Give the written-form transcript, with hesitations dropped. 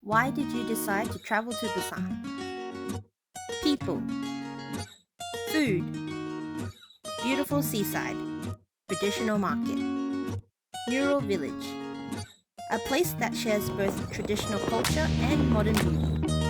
Why did you decide to travel to Busan? People, food, beautiful seaside, traditional market, mural village, a place that shares both traditional culture and modern beauty.